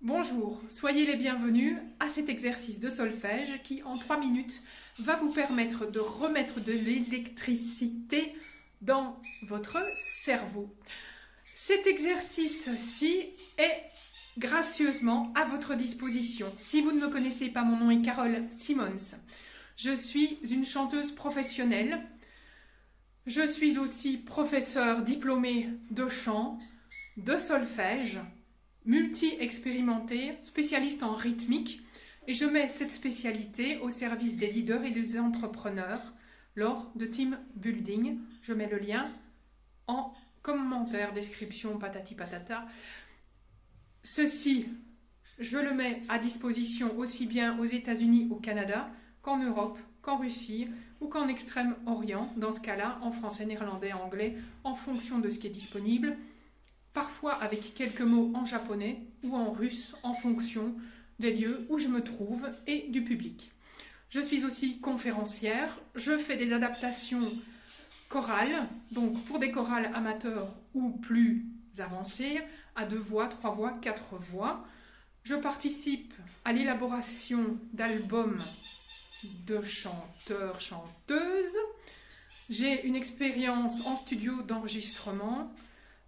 Bonjour, soyez les bienvenus à cet exercice de solfège qui, en 3 minutes, va vous permettre de remettre de l'électricité dans votre cerveau. Cet exercice-ci est gracieusement à votre disposition. Si vous ne me connaissez pas, mon nom est Carole Simons. Je suis une chanteuse professionnelle. Je suis aussi professeure diplômée de chant, de solfège, multi-expérimentée, spécialiste en rythmique, et je mets cette spécialité au service des leaders et des entrepreneurs lors de team building. Je mets le lien en commentaire, description, patati patata. Ceci, je le mets à disposition aussi bien aux États-Unis, au Canada, qu'en Europe, qu'en Russie ou qu'en Extrême-Orient, dans ce cas-là, en français, néerlandais, anglais, en fonction de ce qui est disponible, parfois avec quelques mots en japonais ou en russe, en fonction des lieux où je me trouve et du public. Je suis aussi conférencière, je fais des adaptations chorales, donc pour des chorales amateurs ou plus avancées, à 2 voix, 3 voix, 4 voix. Je participe à l'élaboration d'albums de chanteurs, chanteuses. J'ai une expérience en studio d'enregistrement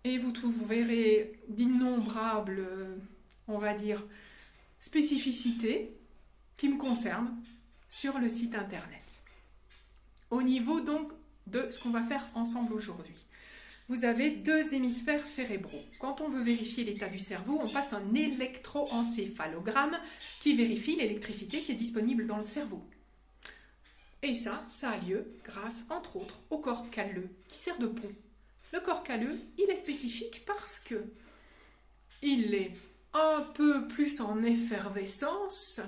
et vous trouverez d'innombrables, on va dire, spécificités qui me concernent sur le site internet. Au niveau donc de ce qu'on va faire ensemble aujourd'hui. Vous avez 2 hémisphères cérébraux. Quand on veut vérifier l'état du cerveau, on passe un électroencéphalogramme qui vérifie l'électricité qui est disponible dans le cerveau. Et ça a lieu grâce, entre autres, au corps calleux qui sert de pont. Le corps calleux, il est spécifique parce que il est un peu plus en effervescence,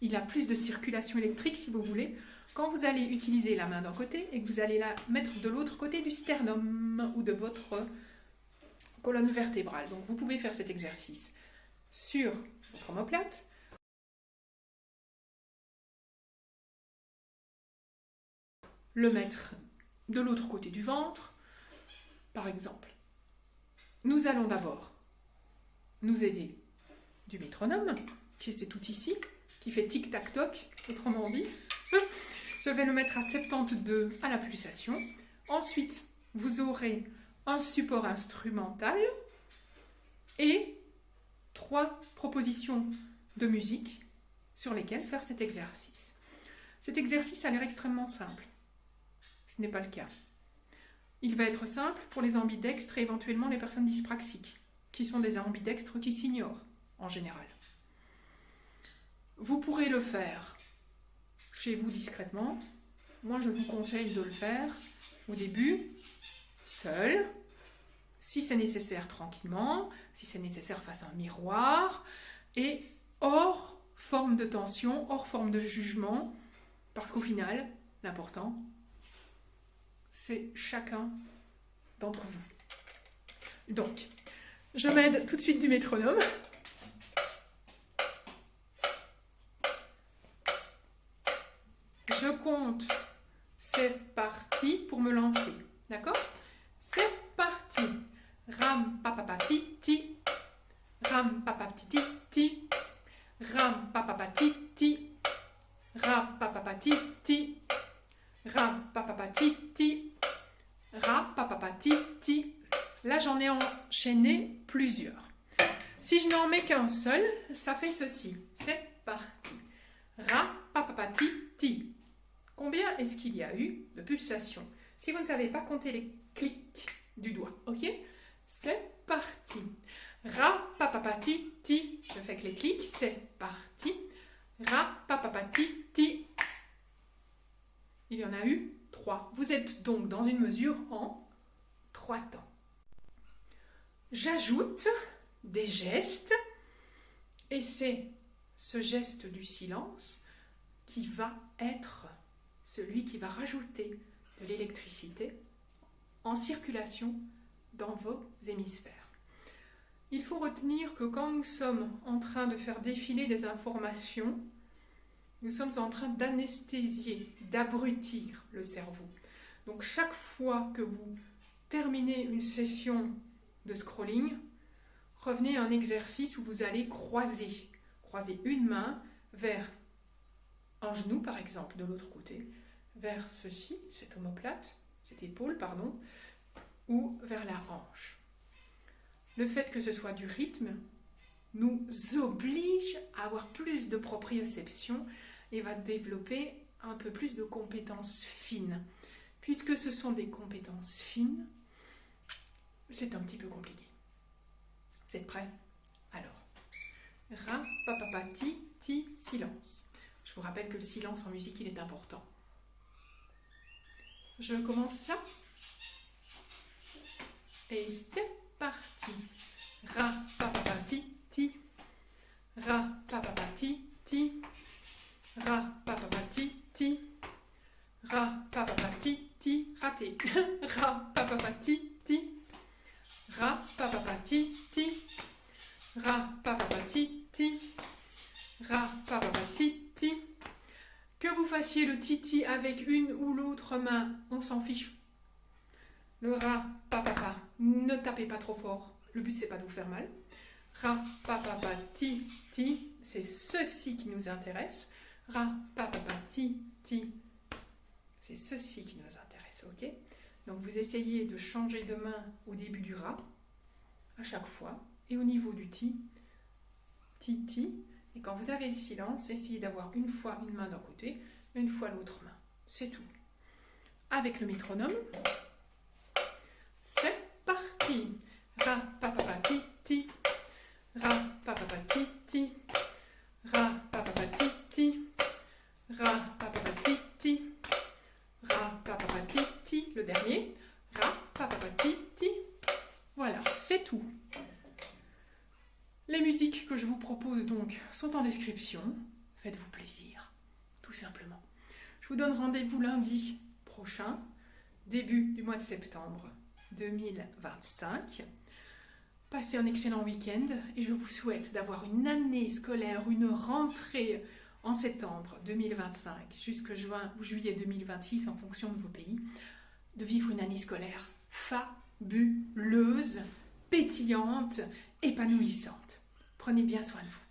il a plus de circulation électrique si vous voulez, quand vous allez utiliser la main d'un côté et que vous allez la mettre de l'autre côté du sternum ou de votre colonne vertébrale. Donc vous pouvez faire cet exercice sur votre omoplate, le mettre de l'autre côté du ventre, par exemple. Nous allons d'abord nous aider du métronome, qui est cet outil ici, qui fait tic-tac-toc, autrement dit. Je vais le mettre à 72 à la pulsation. Ensuite, vous aurez un support instrumental et 3 propositions de musique sur lesquelles faire cet exercice. Cet exercice a l'air extrêmement simple. Ce n'est pas le cas. Il va être simple pour les ambidextres et éventuellement les personnes dyspraxiques, qui sont des ambidextres qui s'ignorent en général. Vous pourrez le faire chez vous discrètement. Moi, je vous conseille de le faire au début, seul, si c'est nécessaire tranquillement, si c'est nécessaire face à un miroir, et hors forme de tension, hors forme de jugement, parce qu'au final, l'important, c'est chacun d'entre vous. Donc, je m'aide tout de suite du métronome. Je compte, c'est parti pour me lancer. D'accord? C'est parti. Ram papapati ti. Ram papapati ti. Ram papapati ti. Ram papapati ti. Ram papapati ti. Ra papapati ti. Là, j'en ai enchaîné plusieurs. Si je n'en mets qu'un seul, ça fait ceci. C'est parti. Ra papapati ti. Combien est-ce qu'il y a eu de pulsations? Si vous ne savez pas, comptez les clics du doigt. Ok? C'est parti. Ra papapati ti. Je fais que les clics. C'est parti. Ra papapati ti. Il y en a eu 3. Vous êtes donc dans une mesure en 3 temps. J'ajoute des gestes et c'est ce geste du silence qui va être celui qui va rajouter de l'électricité en circulation dans vos hémisphères. Il faut retenir que quand nous sommes en train de faire défiler des informations, nous sommes en train d'anesthésier, d'abrutir le cerveau. Donc chaque fois que vous terminez une session de scrolling, revenez à un exercice où vous allez croiser une main vers un genou, par exemple, de l'autre côté, vers ceci, cette omoplate, cette épaule, pardon, ou vers la hanche. Le fait que ce soit du rythme nous oblige à avoir plus de proprioception et va développer un peu plus de compétences fines. Puisque ce sont des compétences fines, c'est un petit peu compliqué. Vous êtes prêts? Alors, ra, pa, pa, pa, ti, ti, silence. Je vous rappelle que le silence en musique, il est important. Je commence ça. Et c'est parti. Ra, pa, pa, pa, ti, ti. Ra, pa, pa, pa, ti, ti. Ra, pa, pa, pa, ti, ti. Ra, pa, pa, pa, ti, ti. Raté. Ra, pa, pa, pa, ti, ti. Ra, pa, pa, pa, ti, ti. Ra, pa, pa, pa, ti, ti. Ra, pa, pa, pa, ti, ti. Que vous fassiez le titi avec une ou l'autre main, on s'en fiche. Le ra, pa, pa, pa, ne tapez pas trop fort. Le but, c'est pas de vous faire mal. Ra, pa, pa, pa, ti, ti, c'est ceci qui nous intéresse. Ra, pa, pa, pa, ti, ti, c'est ceci qui nous intéresse, ok? Donc, vous essayez de changer de main au début du ra, à chaque fois, et au niveau du ti, ti, ti. Et quand vous avez le silence, essayez d'avoir une fois une main d'un côté, une fois l'autre main. C'est tout. Avec le métronome, c'est parti. Ra, pa, pa, pa, ti, ti. Ra, pa, pa, pa, ti, ti. Ra, pa, pa, pa, ti, ti. Ra, pa, pa, pa, ti, ti. Ra, pa, pa, pa, ti, ti. Le dernier. Ra, pa, pa, pa, ti, ti. Voilà, c'est tout. Les musiques que je vous propose donc sont en description. Faites-vous plaisir, tout simplement. Je vous donne rendez-vous lundi prochain, début du mois de septembre 2025. Passez un excellent week-end et je vous souhaite d'avoir une année scolaire, une rentrée en septembre 2025 jusqu'à juin ou juillet 2026 en fonction de vos pays, de vivre une année scolaire fabuleuse, pétillante, épanouissante. Prenez bien soin de vous.